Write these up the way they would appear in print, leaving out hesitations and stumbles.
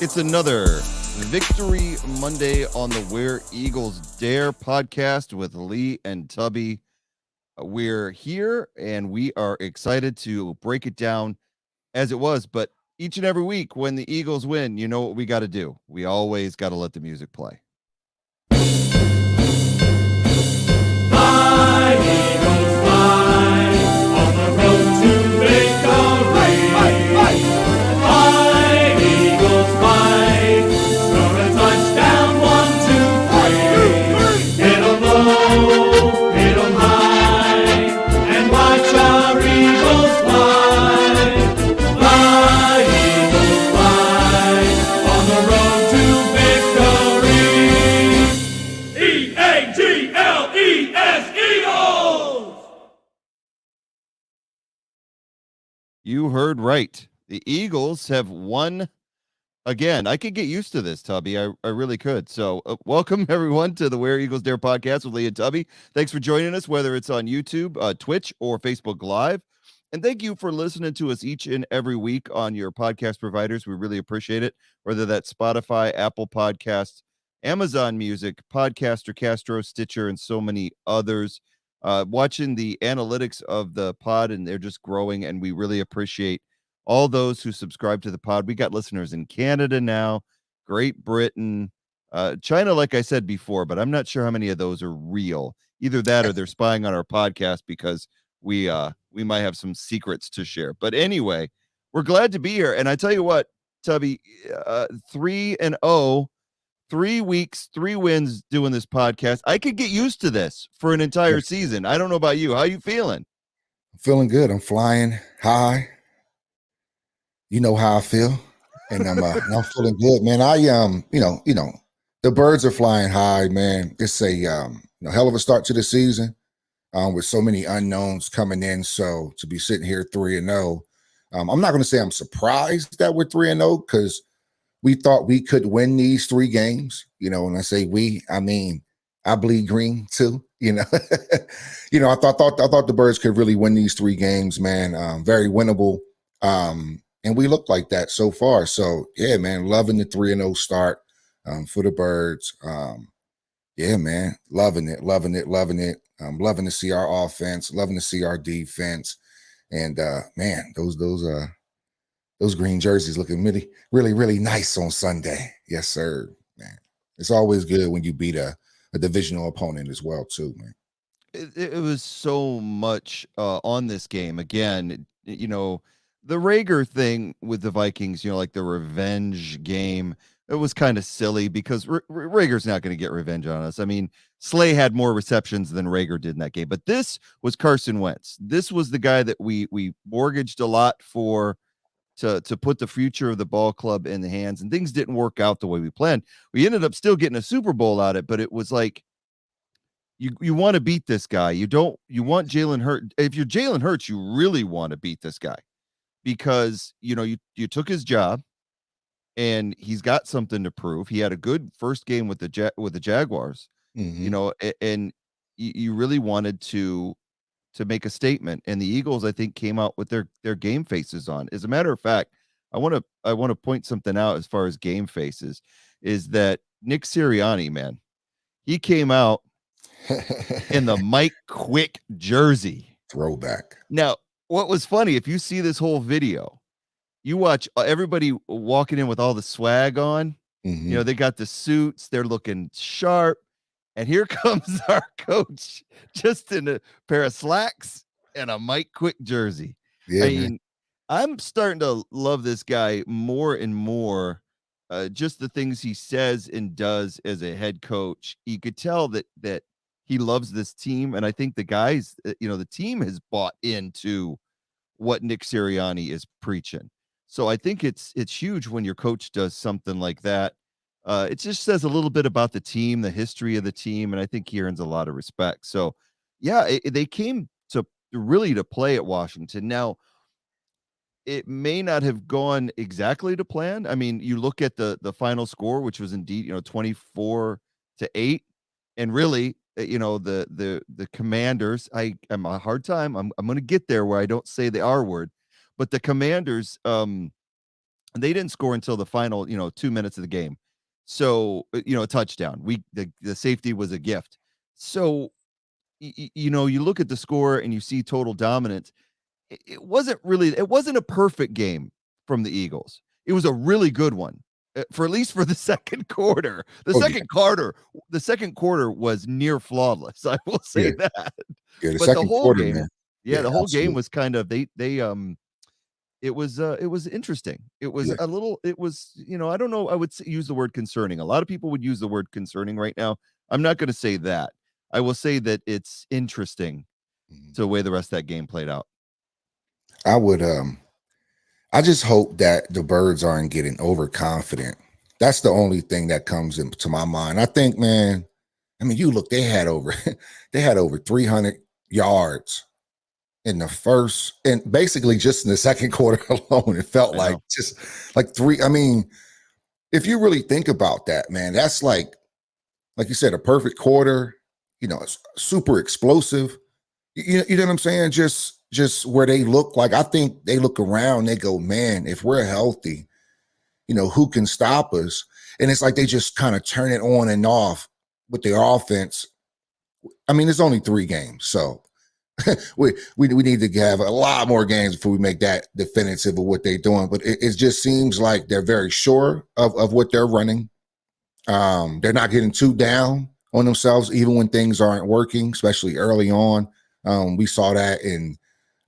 It's another Victory Monday on the Where Eagles Dare podcast with Lee and Tubby. We're here and we are excited to break it down as it was. But each and every week when the Eagles win, you know what we got to do? We always got to let the music play. Fly, Eagles, fly, on the road to victory. Fly, Eagles, fly, score a touchdown, 1, 2, 3. Hit 'em low, hit 'em high, and watch our Eagles fly. Fly, Eagles, fly, on the road to victory. E-A-G-L-E-S, Eagles! You heard right. The Eagles have won again. I could get used to this, Tubby. I really could. So welcome, everyone, to the Where Eagles Dare podcast with Lee and Tubby. Thanks for joining us, whether it's on YouTube, Twitch, or Facebook Live. And thank you for listening to us each and every week on your podcast providers. We really appreciate it, whether that's Spotify, Apple Podcasts, Amazon Music, Podcaster, Castro, Stitcher, and so many others. Watching the analytics of the pod, and they're just growing, and we really appreciate all those who subscribe to the pod. We got listeners in Canada now, Great Britain, China, like I said before, but I'm not sure how many of those are real. Either that or they're spying on our podcast because we might have some secrets to share. But anyway, we're glad to be here. And I tell you what, Tubby, 3-0, 3 weeks, 3 wins doing this podcast. I could get used to this for an entire season. I don't know about you. How you feeling? I'm feeling good. I'm flying high. You know how I feel, and I'm feeling good, man. The birds are flying high, man. It's a hell of a start to the season, with so many unknowns coming in. So to be sitting here 3-0, I'm not going to say I'm surprised that we're 3-0 because we thought we could win these 3 games. When I say we, I mean I bleed green too. I thought the birds could really win these 3 games, man. Very winnable. And we look like that so far. So, yeah, man, loving the 3-0 start for the birds. Yeah, man, loving it. Loving to see our offense, loving to see our defense. And, man, those green jerseys looking really, really, really nice on Sunday. Yes, sir, man. It's always good when you beat a divisional opponent as well, too, man. It was so much on this game. Again, the Rager thing with the Vikings, like the revenge game, it was kind of silly because Rager's not going to get revenge on us. I mean, Slay had more receptions than Rager did in that game, but this was Carson Wentz. This was the guy that we mortgaged a lot for to put the future of the ball club in the hands, and things didn't work out the way we planned. We ended up still getting a Super Bowl out of it, but it was like, you want to beat this guy. You want Jalen Hurts. If you're Jalen Hurts, you really want to beat this guy. Because you took his job, and he's got something to prove. He had a good first game with the Jaguars, Mm-hmm. And you really wanted to make a statement. And the Eagles, I think, came out with their game faces on. As a matter of fact, I want to point something out as far as game faces is that Nick Sirianni, man, he came out in the Mike Quick jersey. Throwback. Now, what was funny, if you see this whole video, you watch everybody walking in with all the swag on. Mm-hmm. They got the suits, they're looking sharp. And here comes our coach just in a pair of slacks and a Mike Quick jersey. Yeah, I mean, I'm starting to love this guy more and more. Just the things he says and does as a head coach. You could tell that he loves this team. And I think the guys, the team has bought into what Nick Sirianni is preaching. So I think it's huge when your coach does something like that. It just says a little bit about the team, the history of the team, and I think he earns a lot of respect. So, yeah, they came to really to play at Washington. Now, it may not have gone exactly to plan. I mean, you look at the final score, which was indeed 24-8, and really, the Commanders. I'm a hard time. I'm going to get there where I don't say the R word, but the Commanders They didn't score until the final, 2 minutes of the game. So, a touchdown. The safety was a gift. So, you look at the score and you see total dominance. It wasn't a perfect game from the Eagles. It was a really good one. For at least for the second quarter. Oh yeah, The second quarter was near flawless. I will yeah, say that. yeah. The But the second whole quarter, game, man. yeah, Yeah, the whole game absolutely. was kind of it was interesting. It was Yeah, a little it was, I don't know, I would use the word concerning. A lot of people would use the word concerning right now. I'm not going to say that. I will say that it's interesting mhm. to the way the rest of that game played out. I would. I just hope that the birds aren't getting overconfident. That's the only thing that comes into my mind. I think, man. I mean, you look. They had over. They had over 300 yards in the first, and basically just in the second quarter alone. It felt I like know. just like three. I mean, if you really think about that, man, that's like you said, a perfect quarter. It's super explosive. You know what I'm saying? Just where they look like, I think they look around, they go, man, if we're healthy, who can stop us? And it's like they just kind of turn it on and off with their offense. I mean, it's only 3 games, so we need to have a lot more games before we make that definitive of what they're doing. But it just seems like they're very sure of what they're running. They're not getting too down on themselves, even when things aren't working, especially early on. We saw that in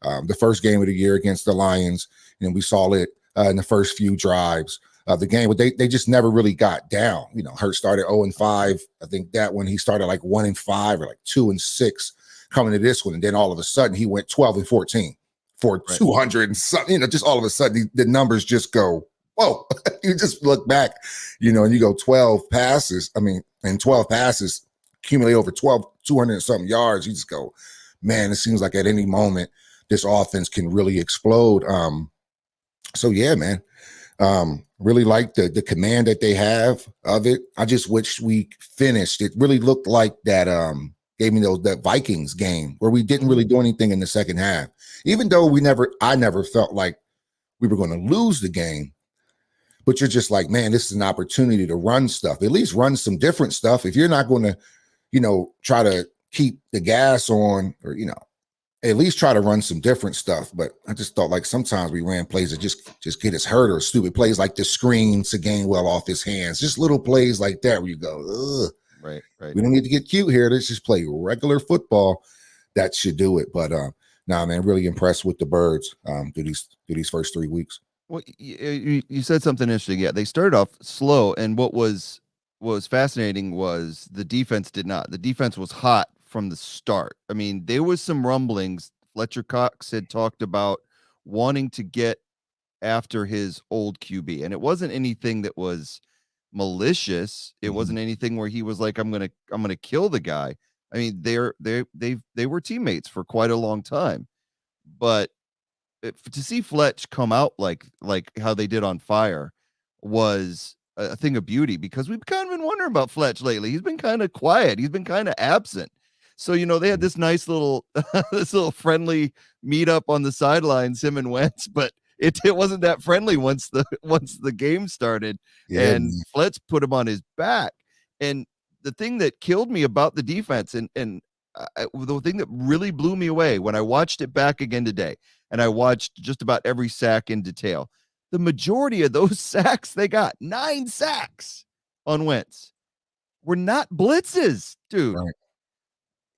the first game of the year against the Lions, and we saw it in the first few drives of the game. But they just never really got down. Hurt started 0-5. I think that one he started like 1-5 or like 2-6 coming to this one, and then all of a sudden he went 12-14 for Right. 200 and something. Just all of a sudden the numbers just go whoa. You just look back, and you go 12 passes. I mean, and 12 passes accumulate over 200 and something yards. You just go, man, it seems like at any moment this offense can really explode. So yeah, man. Really like the command that they have of it. I just wish we finished. It really looked like that gave me that Vikings game where we didn't really do anything in the second half. Even though I never felt like we were going to lose the game. But you're just like, man, this is an opportunity to run stuff. At least run some different stuff. If you're not going to, try to keep the gas on, or at least try to run some different stuff. But I just thought like sometimes we ran plays that just get us hurt, or stupid plays like the screen to Gainwell off his hands. Just little plays like that where you go, ugh, Right. we don't need to get cute here. Let's just play regular football. That should do it. But nah, man, really impressed with the birds through these first 3 weeks. Well, you said something interesting. Yeah, they started off slow, and what was fascinating was the defense did not. The defense was hot from the start. I mean, there was some rumblings. Fletcher Cox had talked about wanting to get after his old QB, and it wasn't anything that was malicious. It Mhm. wasn't anything where he was like, I'm gonna kill the guy." I mean, they were teammates for quite a long time, but to see Fletch come out like how they did on Fire was a thing of beauty, because we've kind of been wondering about Fletch lately. He's been kind of quiet. He's been kind of absent. So, they had this nice little this little friendly meetup on the sidelines, him and Wentz, but it wasn't that friendly once the game started, Yeah, and man. Fletch put him on his back. And the thing that killed me about the defense, and the thing that really blew me away when I watched it back again today, and I watched just about every sack in detail. The majority of those sacks they got, 9 sacks on Wentz, were not blitzes, dude. Right,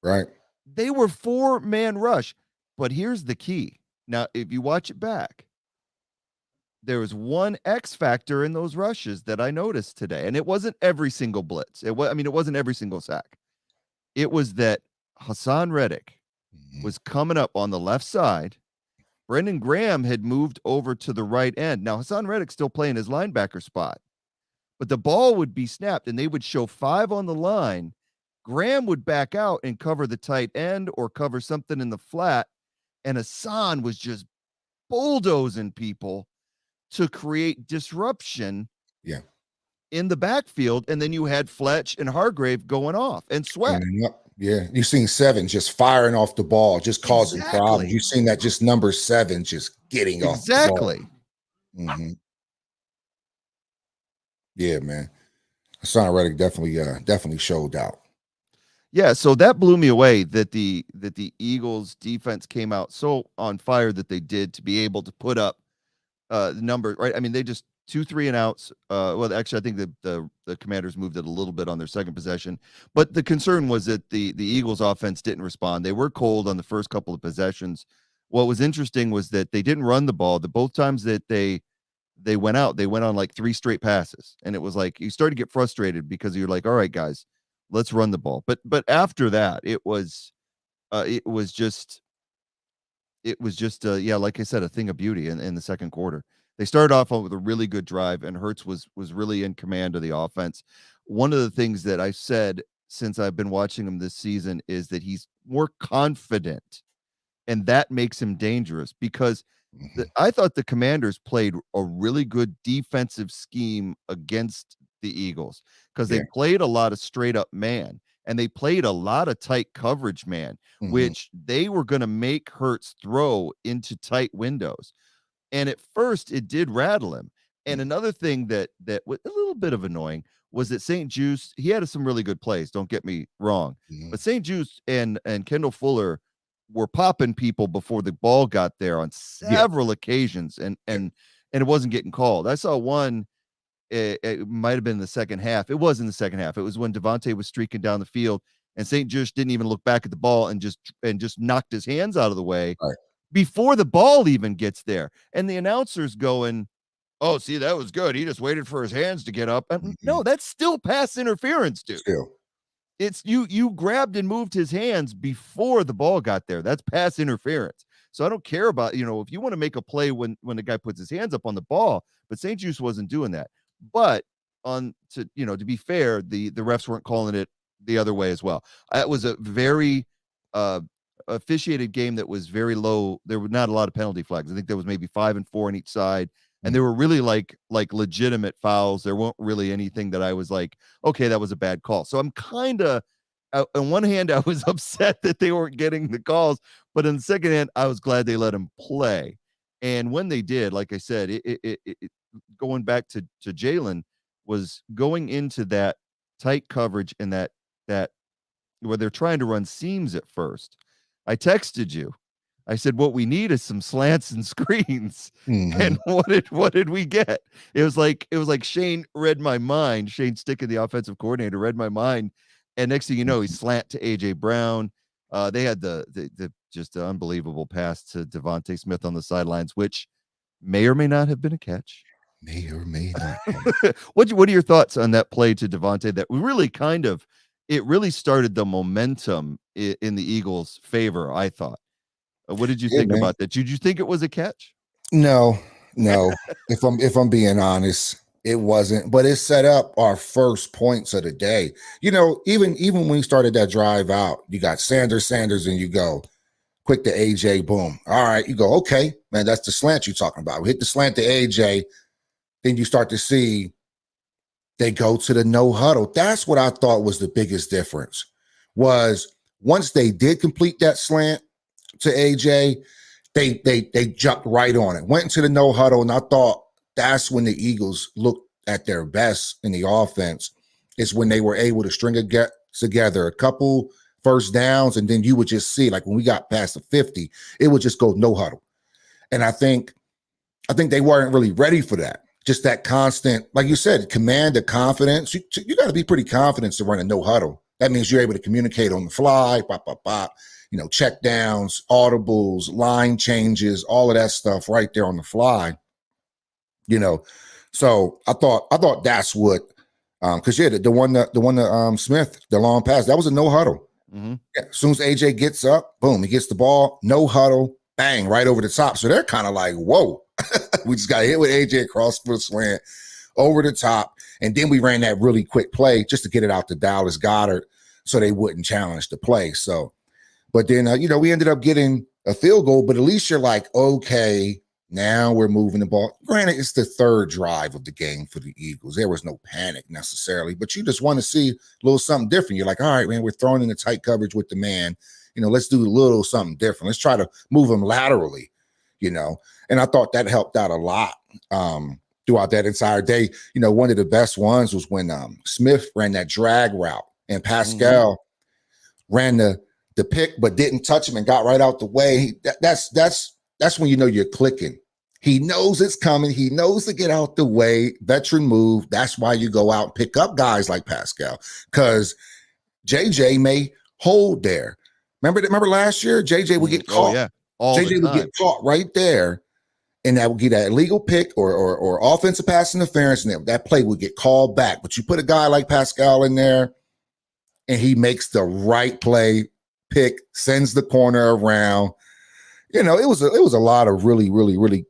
right. They were 4-man rush. But here's the key. Now, if you watch it back, there was one X factor in those rushes that I noticed today, and it wasn't every single blitz. It wasn't every single sack. It was that Hassan Reddick Mhm. was coming up on the left side. Brendan Graham had moved over to the right end. Now, Hassan Reddick's still playing his linebacker spot, but the ball would be snapped and they would show 5 on the line. Graham would back out and cover the tight end or cover something in the flat. And Hassan was just bulldozing people to create disruption Yeah. in the backfield. And then you had Fletch and Hargrave going off and Sweat. And yeah, you've seen 7 just firing off the ball, just causing problems. Exactly. You've seen that just number 7 just getting off the ball. Exactly. Mhm. Yeah, man. Hassan Reddick definitely showed out. Yeah, so that blew me away that the Eagles defense came out so on fire that they did to be able to put up the number, right? I mean, they just 2 3 and outs. Well, actually, I think the Commanders moved it a little bit on their second possession, but the concern was that the Eagles offense didn't respond. They were cold on the first couple of possessions. What was interesting was that they didn't run the ball. The both times that they went out, they went on like 3 straight passes, and it was like you started to get frustrated because you're like, all right, guys, let's run the ball. But after that, it was just yeah, like I said, a thing of beauty in the second quarter. They started off with a really good drive, and Hertz was really in command of the offense. One of the things that I've said since I've been watching him this season is that he's more confident, and that makes him dangerous because Mhm. I thought the Commanders played a really good defensive scheme against the Eagles because they Yeah. played a lot of straight up man and they played a lot of tight coverage man, Hmm. which they were going to make Hurts throw into tight windows. And at first, it did rattle him. And another thing that was a little bit of annoying was that St. Juice, he had some really good plays, don't get me wrong. Hmm. But St. Juice and Kendall Fuller were popping people before the ball got there on Yeah. several occasions, Yeah. and it wasn't getting called. I saw one, it might have been the second half. It was in the second half. It was when Devonta was streaking down the field, and St. Juice didn't even look back at the ball and just knocked his hands out of the way Right. before the ball even gets there. And the announcer's going, "Oh, see, that was good. He just waited for his hands to get up." And Hmm. no, that's still pass interference, dude. Still. It's you grabbed and moved his hands before the ball got there. That's pass interference. So I don't care about, if you want to make a play when the guy puts his hands up on the ball, but St. Juice wasn't doing that. But to be fair, the refs weren't calling it the other way as well. It was a very uh officiated game that was very low. There were not a lot of penalty flags. I think there was maybe 5 and 4 on each side. And Mm. they were really like legitimate fouls. There weren't really anything that I was like, okay, that was a bad call. So I'm kind of, on one hand, I was upset that they weren't getting the calls, but on the second hand, I was glad they let him play. And when they did, like I said, going back to Jalen, was going into that tight coverage and that where they're trying to run seams at first. I texted you. I said, "What we need is some slants and screens." Hmm. And what did we get? It was like Shane read my mind. Shane Sticken, the offensive coordinator, read my mind. And next thing you know, he slant to AJ Brown. They had the just the unbelievable pass to Devonta Smith on the sidelines, which may or may not have been a catch. May or may not. What are your thoughts on that play to Devonta that really it really started the momentum in the Eagles' favor, I thought. What did you Yeah, think man. about that? Did you think it was a catch? No, no. If I'm being honest, it wasn't. But it set up our first points of the day. Even when we started that drive out, you got Sanders, and you go quick to AJ. Boom. All right, you go. Okay, man, that's the slant you're talking about. We hit the slant to AJ. Then you start to see they go to the no huddle. That's what I thought was the biggest difference. Was once they did complete that slant to AJ, they jumped right on it, went into the no huddle, and I thought that's when the Eagles looked at their best in the offense. Is when they were able to string together a couple first downs, and then you would just see, like when we got past the 50, it would just go no huddle. And I think they weren't really ready for that. Just that constant, like you said, command, the confidence. You got to be pretty confident to run a no huddle. That means you're able to communicate on the fly, pop, pop, pop, check downs, audibles, line changes, all of that stuff right there on the fly. You know, so I thought that's what, because the one that Smith, the long pass, that was a no huddle. Mhm. Yeah, as soon as AJ gets up, boom, he gets the ball, no huddle, bang, right over the top. So they're kind of like, whoa, we just got hit with AJ across foot slant over the top. And then we ran that really quick play just to get it out to Dallas Goedert so they wouldn't challenge the play. So, but then, we ended up getting a field goal, but at least you're like, okay, now we're moving the ball. Granted, it's the third drive of the game for the Eagles. There was no panic necessarily, but you just want to see a little something different. You're like, all right, man, we're throwing in the tight coverage with the man. Let's do a little something different. Let's try to move them laterally, and I thought that helped out a lot. throughout that entire day. One of the best ones was when Smith ran that drag route and Pascal ran the pick but didn't touch him and got right out the way. That's when you're clicking. He knows it's coming. He knows to get out the way. Veteran move. That's why you go out and pick up guys like Pascal, because JJ may hold there. Remember last year, JJ would get caught. Oh yeah, all JJ would get caught right there, and that would get that illegal pick or offensive pass interference, and that play would get called back. But you put a guy like Pascal in there, and he makes the right play, pick, sends the corner around. It was a lot of really, really, really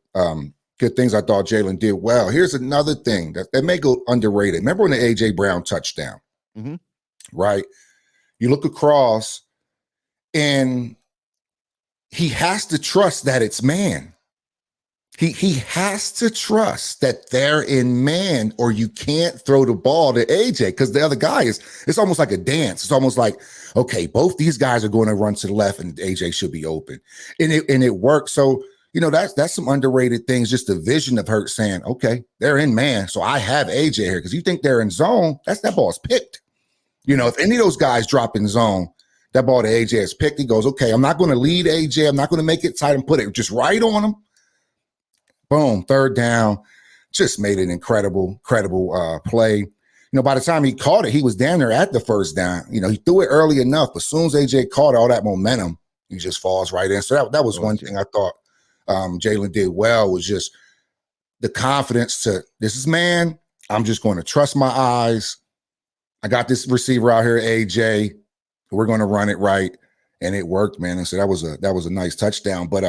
good things I thought Jalen did well. Here's another thing that may go underrated. Remember when the AJ Brown touchdown, right? You look across, and he has to trust that it's man. He has to trust that they're in man, or you can't throw the ball to AJ, because the other guy it's almost like a dance. It's almost like, okay, both these guys are going to run to the left and AJ should be open. And it works. So, that's some underrated things, just the vision of Hurt saying, okay, they're in man, so I have AJ here, because you think they're in zone, that ball's picked. If any of those guys drop in zone, that ball to AJ is picked. He goes, okay, I'm not going to lead AJ. I'm not going to make it tight and put it just right on him. Boom, third down. Just made an incredible play. By the time he caught it, he was down there at the first down. He threw it early enough, but as soon as AJ caught all that momentum, he just falls right in. So that was one thing I thought Jalen did well, was just the confidence to, this is man, I'm just going to trust my eyes. I got this receiver out here, AJ. We're going to run it right, and it worked, man. And so that was a nice touchdown. But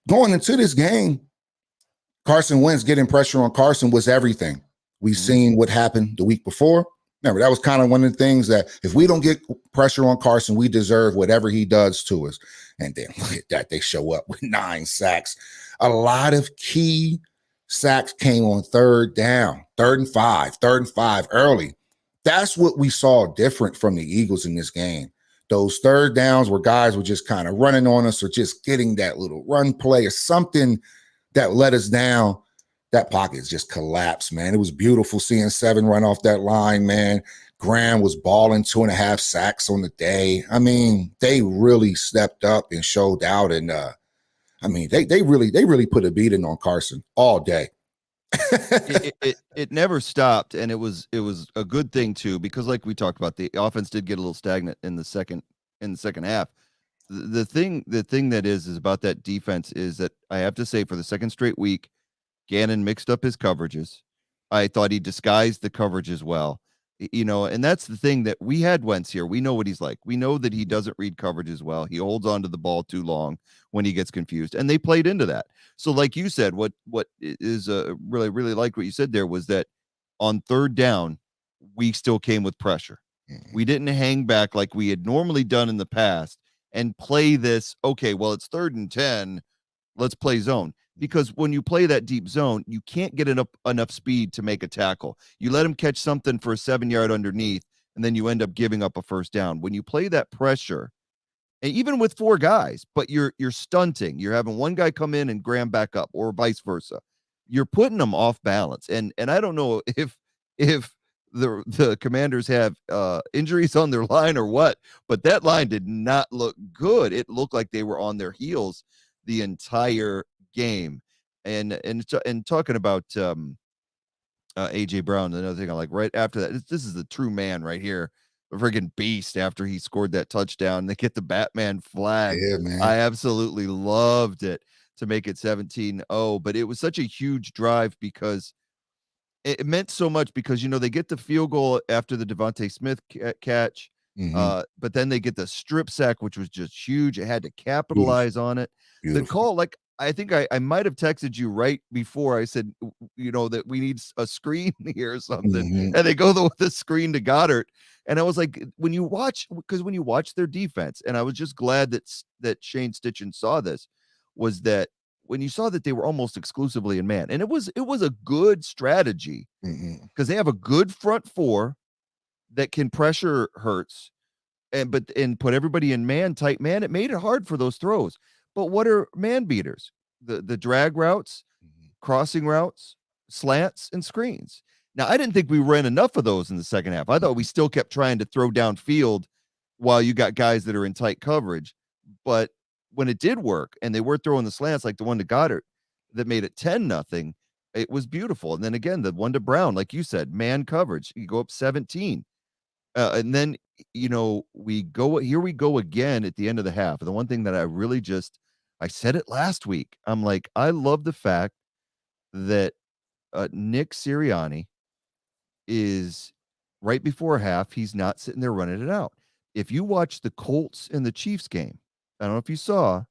going into this game, Carson Wentz getting pressure on Carson was everything. We've seen what happened the week before. Remember, that was kind of one of the things that if we don't get pressure on Carson, we deserve whatever he does to us. And then look at that. They show up with 9 sacks. A lot of key sacks came on third down, third and five early. That's what we saw different from the Eagles in this game. Those third downs where guys were just kind of running on us or just getting that little run play or something that let us down. That pocket just collapsed, man. It was beautiful seeing 7 run off that line, man. Graham was balling 2.5 sacks on the day. I mean, they really stepped up and showed out. And they really put a beating on Carson all day. it never stopped, and it was a good thing too, because like we talked about, the offense did get a little stagnant in the second half. The thing that is about that defense is that I have to say, for the second straight week, Gannon mixed up his coverages. I thought he disguised the coverages well, and that's the thing, that we had Wentz here. We know what he's like. We know that he doesn't read coverages well. He holds on to the ball too long when he gets confused, and they played into that. So like you said, what is really, really like what you said there was that on third down, we still came with pressure. We didn't hang back like we had normally done in the past and play this, okay, well, it's 3rd and 10, let's play zone. Because when you play that deep zone, you can't get enough speed to make a tackle. You let him catch something for a 7-yard underneath, and then you end up giving up a first down. When you play that pressure, and even with 4 guys, but you're stunting, you're having one guy come in and Graham back up, or vice versa, you're putting them off balance. And I don't know if the Commanders have injuries on their line or what, but that line did not look good. It looked like they were on their heels the entire game. And talking about AJ Brown, another thing I like right after that, this is the true man right here, a friggin' beast. After he scored that touchdown, they get the Batman flag. Yeah, man. I absolutely loved it to make it 17-0, but it was such a huge drive because it meant so much, because they get the field goal after the Devonta Smith catch. But then they get the strip sack, which was just huge. It had to capitalize on it. Beautiful. The call, like, I think I might have texted you right before I said, that we need a screen here or something. And they go the screen to Goddard. And I was like, when you watch their defense, and I was just glad that Shane Stitchen saw this, was that when you saw that they were almost exclusively in man, and it was a good strategy, because they have a good front 4 that can pressure Hurts and put everybody in tight man. It made it hard for those throws. But what are man beaters? The drag routes, crossing routes, slants and screens. Now, I didn't think we ran enough of those in the second half. I thought we still kept trying to throw downfield while you got guys that are in tight coverage. But when it did work and they were throwing the slants like the one to Goddard that made it 10-0, it was beautiful. And then again, the one to Brown, like you said, man coverage, you go up 17. And then, we go again at the end of the half. And the one thing that I said it last week. I'm like, I love the fact that Nick Sirianni is right before half. He's not sitting there running it out. If you watch the Colts and the Chiefs game, I don't know if you saw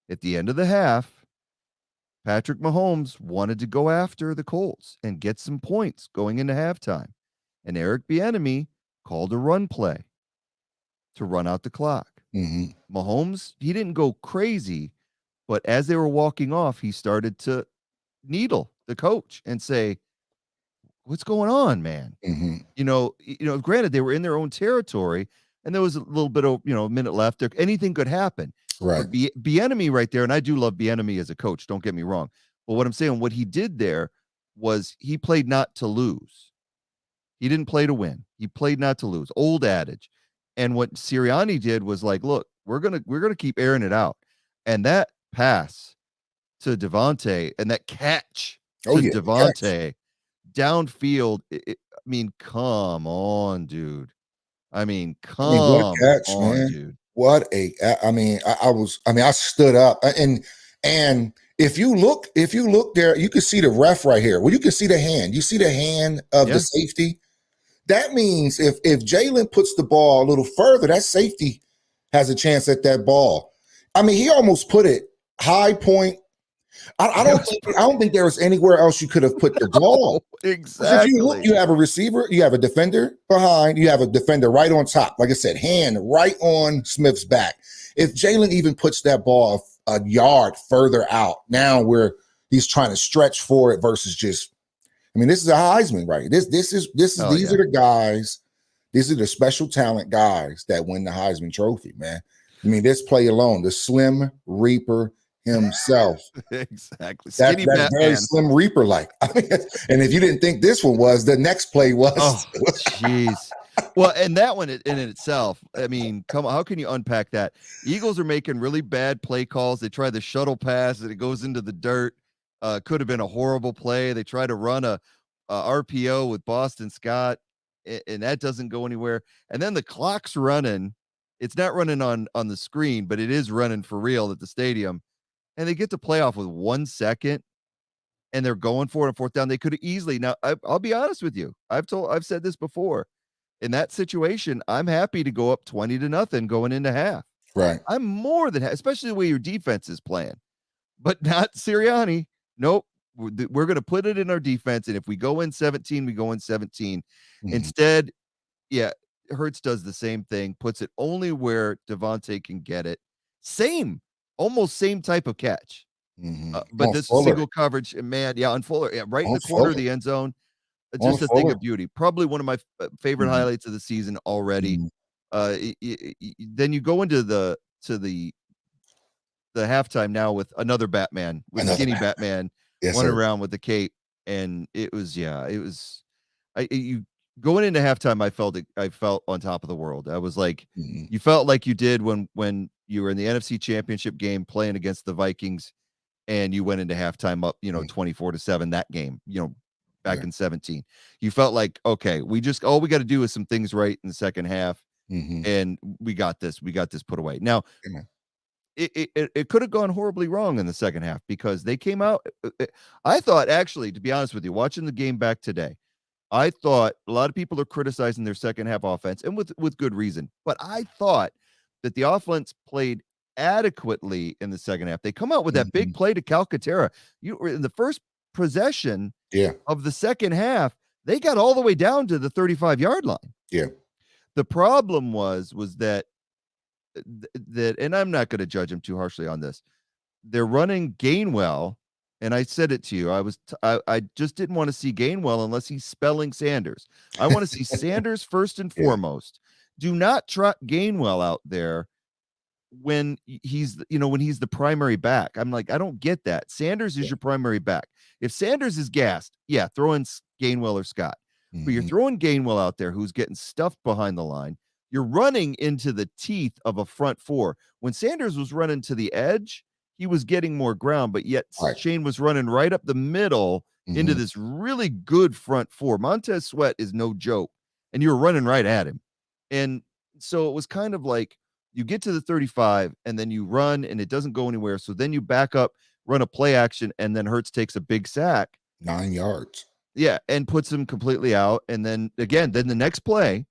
at the end of the half, Patrick Mahomes wanted to go after the Colts and get some points going into halftime. And Eric Bieniemy called a run play to run out the clock. Mahomes, he didn't go crazy, but as they were walking off, he started to needle the coach and say, "What's going on, man?" Granted, they were in their own territory, and there was a little bit of a minute left. There, anything could happen. Right. Bieniemy right there, and I do love Bieniemy as a coach. Don't get me wrong, but what I'm saying, what he did there was he played not to lose. He didn't play to win. He played not to lose. Old adage. And what Sirianni did was like, look, we're gonna keep airing it out, and that pass to Devonta and that catch to Devonta downfield. I mean, come on, dude. What a catch, man. Dude. What a, I stood up and if you look there, you can see the ref right here. Well, you can see the hand. You see the hand of the safety. That means if Jalen puts the ball a little further, that safety has a chance at that ball. He almost put it high point. I don't think there was anywhere else you could have put the ball. Exactly. If you look, you have a receiver, you have a defender behind, you have a defender right on top. Like I said, hand right on Smith's back. If Jalen even puts that ball a yard further out, now where he's trying to stretch for it versus just, this is a Heisman, right? These are the guys, these are the special talent guys that win the Heisman Trophy, man. This play alone, the Slim Reaper himself. Exactly. That's very Slim Reaper like. And if you didn't think this one was, the next play was. Oh, jeez. Well, and that one in itself, come on, how can you unpack that? Eagles are making really bad play calls. They try the shuttle pass and it goes into the dirt. Could have been a horrible play. They try to run a RPO with Boston Scott, and that doesn't go anywhere. And then the clock's running. It's not running on the screen, but it is running for real at the stadium. And they get to play off with 1 second, and they're going for it on fourth down. They could have easily. Now, I'll be honest with you. I've said this before. In that situation, I'm happy to go up 20-0 going into half. Right. I'm more than happy, especially the way your defense is playing. But not Sirianni. Nope. We're going to put it in our defense, and if we go in 17, we go in 17. Instead, Hurts does the same thing, puts it only where Devonta can get it. Almost same type of catch. But this single coverage, man, on Fuller, right in the corner of the end zone. Just a thing of beauty. Probably one of my favorite highlights of the season already. Then you go into the halftime now with another Batman, skinny Batman running around with the cape, and it was going into halftime. I felt on top of the world. I was like, you felt like you did when you were in the NFC Championship game playing against the Vikings, and you went into halftime up, 24-7 that game, back in 17. You felt like, okay, all we got to do is some things right in the second half, and we got this put away. Now, it could have gone horribly wrong in the second half because they came out. I thought, actually, to be honest with you, watching the game back today, I thought a lot of people are criticizing their second half offense, and with good reason. But I thought that the offense played adequately in the second half. They come out with that big play to Calcaterra. You were in the first possession of the second half. They got all the way down to the 35-yard line. Yeah. The problem was that, and I'm not going to judge them too harshly on this. They're running Gainwell, and I said it to you. I just didn't want to see Gainwell unless he's spelling Sanders. I want to see Sanders first and foremost. Do not trot Gainwell out there when he's the primary back. I'm like, I don't get that. Sanders is your primary back. If Sanders is gassed, yeah, throw in Gainwell or Scott. But you're throwing Gainwell out there who's getting stuffed behind the line. You're running into the teeth of a front four. When Sanders was running to the edge, he was getting more ground, but yet Shane was running right up the middle into this really good front four. Montez Sweat is no joke, and you were running right at him. And so it was kind of like you get to the 35 and then you run and it doesn't go anywhere. So then you back up, run a play action, and then Hurts takes a big sack. 9 yards. Yeah, and puts him completely out. And then again, then the next play,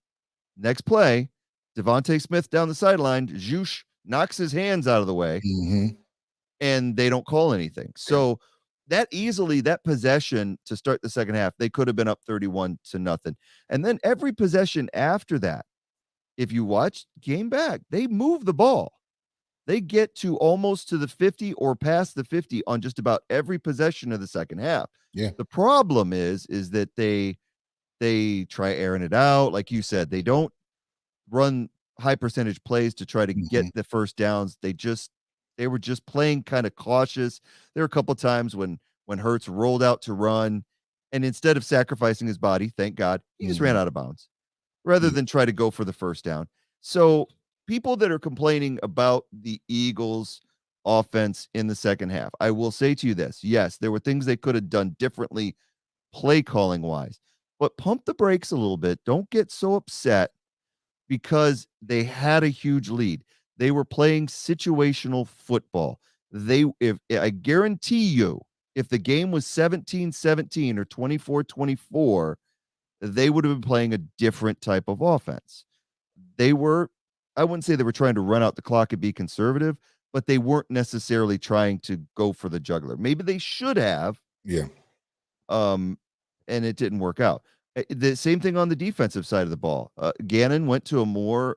Devonta Smith down the sideline, Zhoosh knocks his hands out of the way, and they don't call anything. So that possession to start the second half, they could have been up 31-0. And then every possession after that, if you watch game back, they move the ball. They get to almost to the 50 or past the 50 on just about every possession of the second half. Yeah. The problem is that they try airing it out. Like you said, they don't run high percentage plays to try to get the first downs. They were just playing kind of cautious. There were a couple times when Hurts rolled out to run, and instead of sacrificing his body, thank God, he just ran out of bounds rather than try to go for the first down. So people that are complaining about the Eagles offense in the second half, I will say to you this. Yes, there were things they could have done differently play calling wise, but pump the brakes a little bit. Don't get so upset because they had a huge lead. They were playing situational football. I guarantee you, if the game was 17-17 or 24-24, they would have been playing a different type of offense. I wouldn't say they were trying to run out the clock and be conservative, but they weren't necessarily trying to go for the jugular. Maybe they should have. Yeah. And it didn't work out. The same thing on the defensive side of the ball. Gannon went to a more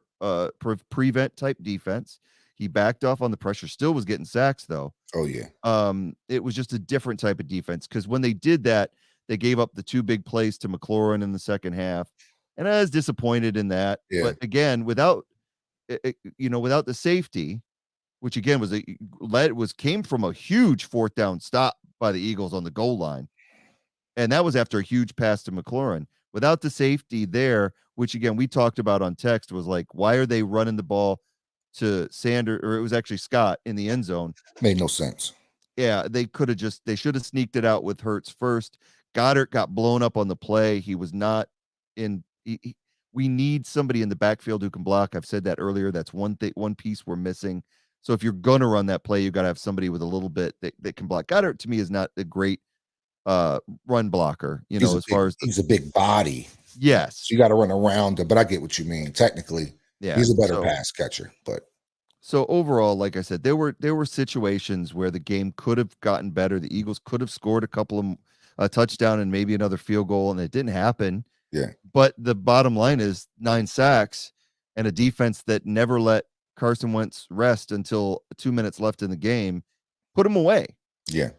prevent type defense. He backed off on the pressure, still was getting sacks though. Oh yeah. It was just a different type of defense because when they did that, they gave up the 2 big plays to McLaurin in the second half. And I was disappointed in that. Yeah. But again, without the safety, which again came from a huge 4th down stop by the Eagles on the goal line. And that was after a huge pass to McLaurin. Without the safety there, which again we talked about on text, was like, why are they running the ball to Sanders, or it was actually Scott in the end zone? Made no sense. Yeah, they should have sneaked it out with Hurts first. Goddard got blown up on the play. He was not in. We need somebody in the backfield who can block. I've said that earlier. That's one piece we're missing. So if you're gonna run that play, you got to have somebody with a little bit that can block. Goddard to me is not a great run blocker, he's a big body. Yes, so you got to run around him, but I get what you mean. Technically, he's a better pass catcher. But so overall, like I said, there were situations where the game could have gotten better. The Eagles could have scored a couple of touchdown and maybe another field goal, and it didn't happen. Yeah. But the bottom line is 9 sacks and a defense that never let Carson Wentz rest until 2 minutes left in the game, put him away. Yeah.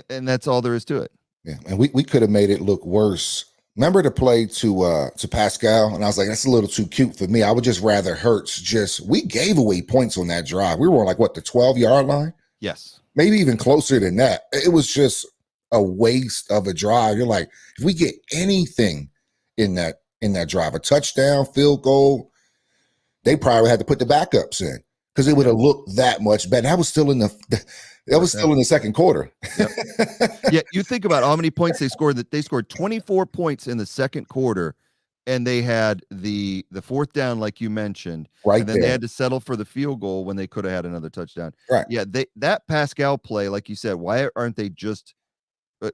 And that's all there is to it. Yeah. And we could have made it look worse. Remember the play to Pascal? And I was like, that's a little too cute for me. I would just rather Hurts we gave away points on that drive. We were on the 12-yard line? Yes. Maybe even closer than that. It was just a waste of a drive. You're like, if we get anything in that drive, a touchdown, field goal, they probably had to put the backups in because it would have looked that much better. That was still in the second quarter. Yep. Yeah, you think about how many points they scored. That they scored 24 points in the second quarter, and they had the 4th down, like you mentioned, right? And then they had to settle for the field goal when they could have had another touchdown. Right? Yeah, that Pascal play, like you said, why aren't they just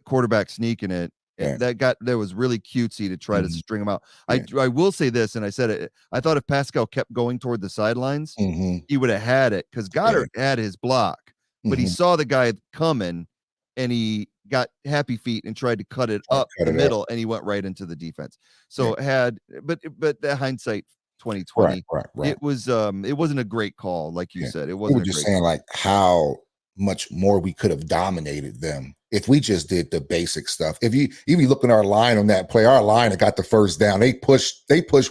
quarterback sneaking it? Yeah. That was really cutesy to try to string him out. Yeah. I will say this, and I said it. I thought if Pascal kept going toward the sidelines, he would have had it because Goddard had his block. But he saw the guy coming, and he got happy feet and tried to cut it up the middle, and he went right into the defense. So but the hindsight 2020, right. It wasn't a great call, like you said. It wasn't. We were just saying like how much more we could have dominated them if we just did the basic stuff. If you look at our line on that play, our line that got the first down, they pushed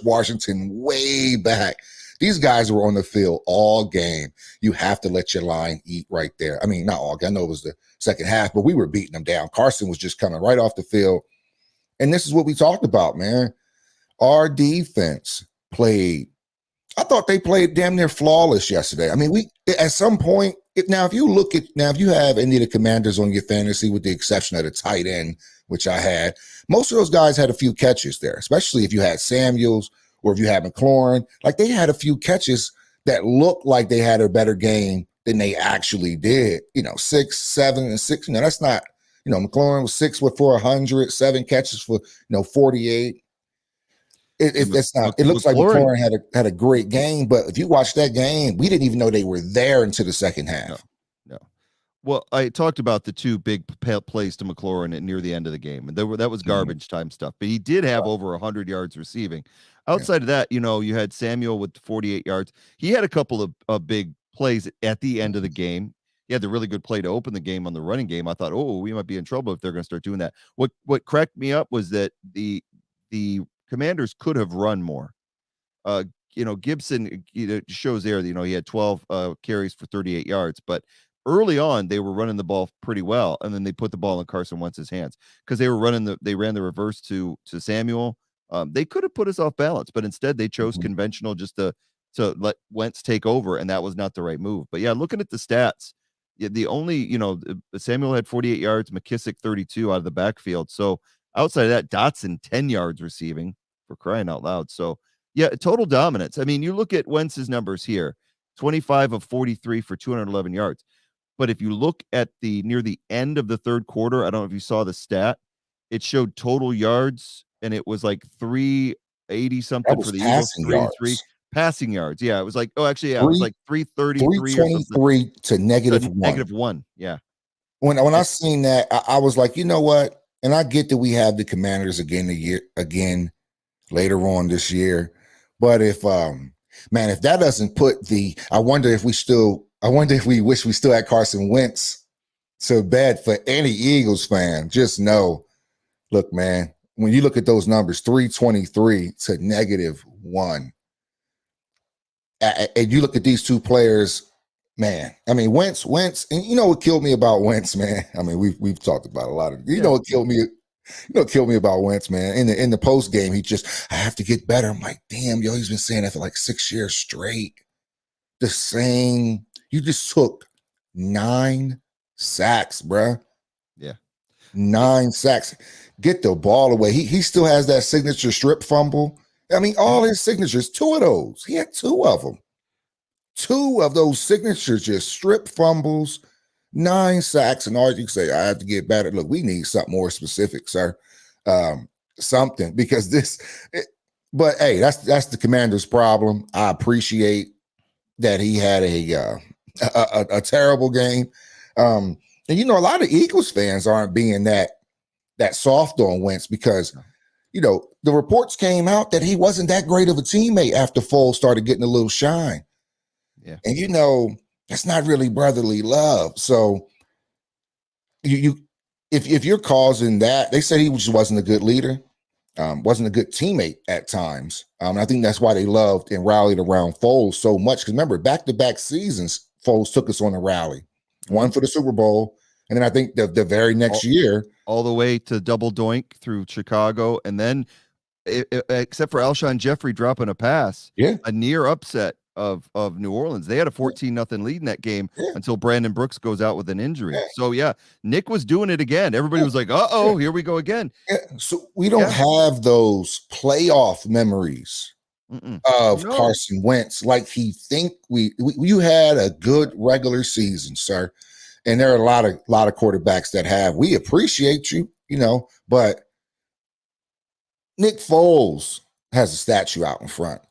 Washington way back These guys were on the field all game. You have to let your line eat right there. I mean, not all game. I know it was the second half, but we were beating them down. Carson was just coming right off the field. And this is what we talked about, man. Our defense played. I thought they played damn near flawless yesterday. I mean, we at some point, if you have any of the Commanders on your fantasy, with the exception of the tight end, which I had, most of those guys had a few catches there, especially if you had Samuels or if you had McLaurin. Like, they had a few catches that looked like they had a better game than they actually did. 6, 7, and 6. That's not, McLaurin was 6 for 100, 7 catches for 48. It's not. It looks like McLaurin had a great game, but if you watch that game, we didn't even know they were there until the second half. No. Well, I talked about the two big plays to McLaurin near the end of the game, and that was garbage time stuff. But he did have over 100 yards receiving. Outside of that, you had Samuel with 48 yards. He had a couple of big plays at the end of the game. He had the really good play to open the game on the running game. I thought, we might be in trouble if they're going to start doing that. What cracked me up was that the Commanders could have run more. Gibson shows there that, he had 12 carries for 38 yards, but early on they were running the ball pretty well, and then they put the ball in Carson Wentz's hands because they ran the reverse to Samuel. They could have put us off balance, but instead they chose conventional just to let Wentz take over, and that was not the right move. But yeah, looking at the stats, the only Samuel had 48 yards, McKissick 32 out of the backfield. So outside of that, Dotson 10 yards receiving, for crying out loud. So yeah, total dominance. I mean, you look at Wentz's numbers here, 25 of 43 for 211 yards. But if you look at near the end of the third quarter, I don't know if you saw the stat, it showed total yards, and it was like 380 something for the Eagles, 383 passing yards. Yeah, it was like, it was like 333 to negative one. Yeah. When I seen that, I was like, you know what? And I get that we have the Commanders again later on this year. But if that doesn't put I wonder if we wish we still had Carson Wentz to bed for any Eagles fan. Just know, look, man, when you look at those numbers, 323 to -1. And you look at these two players, man. I mean, Wentz, and what killed me about Wentz, man. I mean, we've talked about a lot of. What killed me. Killed me about Wentz, man. In the post game, I have to get better. I'm like, damn, he's been saying that for like 6 years straight. The same. You just took 9 sacks, bruh. Yeah, 9 sacks. Get the ball away. He still has that signature strip fumble. I mean, all his signatures, 2 of those. He had 2 of them. 2 of those signatures, just strip fumbles, 9 sacks, and all you can say, I have to get better. Look, we need something more specific, sir. Something, because but hey, that's the Commander's problem. I appreciate that he had a terrible game. And a lot of Eagles fans aren't being that soft on Wentz because the reports came out that he wasn't that great of a teammate after Foles started getting a little shine. Yeah. And that's not really brotherly love. So if you're causing that, they said he just wasn't a good leader, wasn't a good teammate at times. I think that's why they loved and rallied around Foles so much. Because remember, back-to-back seasons, Foles took us on a rally. One for the Super Bowl, and then I think the very next year. All the way to double doink through Chicago, and then except for Alshon Jeffrey dropping a pass, a near upset of New Orleans. They had a 14-0 lead in that game until Brandon Brooks goes out with an injury. So Nick was doing it again. Everybody was like, here we go again. So we don't have those playoff memories of Carson Wentz like he think you had a good regular season, sir. And there are a lot of quarterbacks that have. We appreciate you, but Nick Foles has a statue out in front